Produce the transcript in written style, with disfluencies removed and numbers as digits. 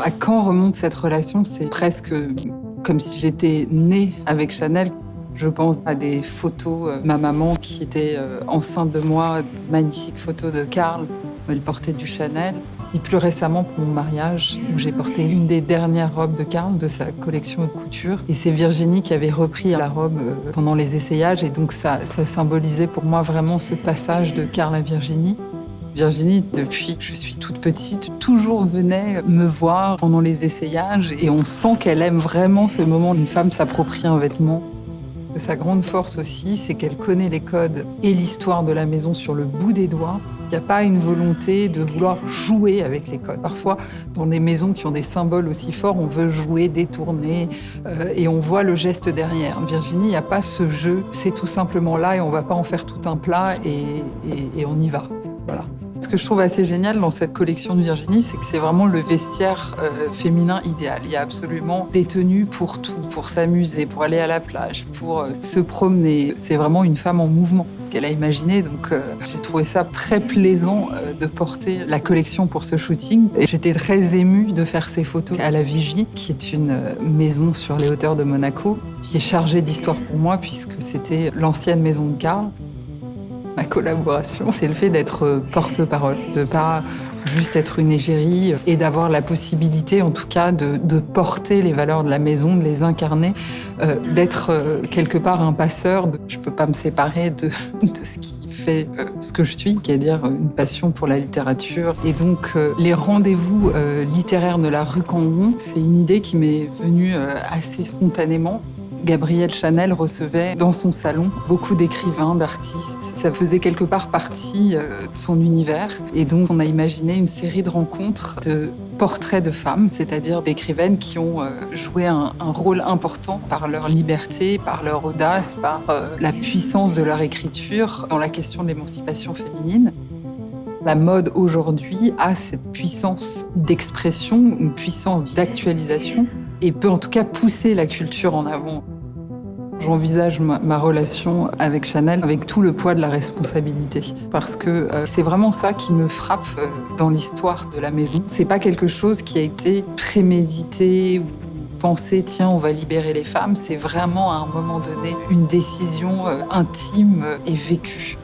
À quand remonte cette relation? C'est presque comme si j'étais née avec Chanel. Je pense à des photos de ma maman qui était enceinte de moi, magnifiques photos de Karl. Elle portait du Chanel. Et plus récemment, pour mon mariage, où j'ai porté une des dernières robes de Karl, de sa collection de couture. Et c'est Virginie qui avait repris la robe pendant les essayages. Et donc ça symbolisait pour moi vraiment ce passage de Karl à Virginie. Virginie, depuis que je suis toute petite, toujours venait me voir pendant les essayages et on sent qu'elle aime vraiment ce moment où une femme s'approprie un vêtement. Sa grande force aussi, c'est qu'elle connaît les codes et l'histoire de la maison sur le bout des doigts. Il n'y a pas une volonté de vouloir jouer avec les codes. Parfois, dans des maisons qui ont des symboles aussi forts, on veut jouer, détourner et on voit le geste derrière. Virginie, il n'y a pas ce jeu, c'est tout simplement là et on ne va pas en faire tout un plat et on y va. Voilà. Ce que je trouve assez génial dans cette collection de Virginie, c'est que c'est vraiment le vestiaire féminin idéal. Il y a absolument des tenues pour tout, pour s'amuser, pour aller à la plage, pour se promener. C'est vraiment une femme en mouvement qu'elle a imaginé. Donc j'ai trouvé ça très plaisant de porter la collection pour ce shooting. Et j'étais très émue de faire ces photos à la Vigie, qui est une maison sur les hauteurs de Monaco, qui est chargée d'histoire pour moi puisque c'était l'ancienne maison de Karl. Ma collaboration, c'est le fait d'être porte-parole, de pas juste être une égérie et d'avoir la possibilité, en tout cas, de porter les valeurs de la maison, de les incarner, d'être quelque part un passeur. Je peux pas me séparer de ce qui fait ce que je suis, qui est dire une passion pour la littérature. Et donc, les rendez-vous littéraires de la rue Cambon, c'est une idée qui m'est venue assez spontanément. Gabrielle Chanel recevait dans son salon beaucoup d'écrivains, d'artistes. Ça faisait quelque part partie de son univers. Et donc, on a imaginé une série de rencontres de portraits de femmes, c'est-à-dire d'écrivaines qui ont joué un rôle important par leur liberté, par leur audace, par la puissance de leur écriture dans la question de l'émancipation féminine. La mode aujourd'hui a cette puissance d'expression, une puissance d'actualisation et peut en tout cas pousser la culture en avant. J'envisage ma relation avec Chanel avec tout le poids de la responsabilité parce que c'est vraiment ça qui me frappe dans l'histoire de la maison. C'est pas quelque chose qui a été prémédité ou pensé, tiens, on va libérer les femmes. C'est vraiment à un moment donné une décision intime et vécue.